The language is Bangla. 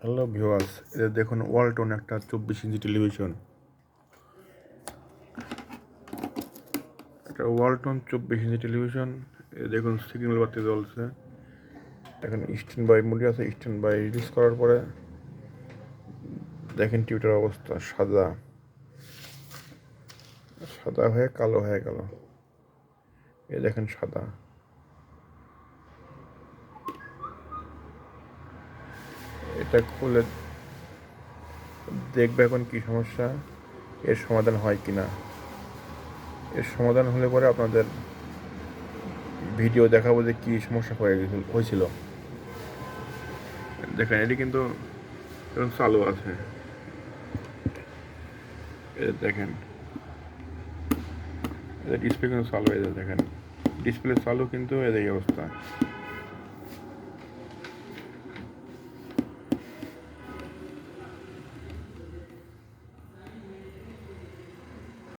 হ্যালো ভিউয়ার্স, এটা দেখুন ওয়ালটন একটা 24 ইঞ্চি টেলিভিশন। একটা ওয়ালটন 24 ইঞ্চি টেলিভিশন। এ দেখুন সিগন্যাল বাতি জ্বলছে। এখন স্ট্যান্ড বাই মোডে আছে। স্ট্যান্ড বাই রিলিজ করার পরে দেখেন টিভিটার অবস্থা সাদা সাদা হয়ে কালো হয়ে গেল। এ দেখেন সাদা। এটা খুলে দেখবে এখন কি সমস্যা, এর সমাধান হয় কিনা। এর সমাধান হলে পরে আপনাদের ভিডিও দেখাবো যে কী সমস্যা হয়েছিল। দেখেন এটি কিন্তু এখন চালু আছে। দেখেন ডিসপ্লে কিন্তু চালু হয়ে যায়। দেখেন ডিসপ্লে চালু কিন্তু এই অবস্থা।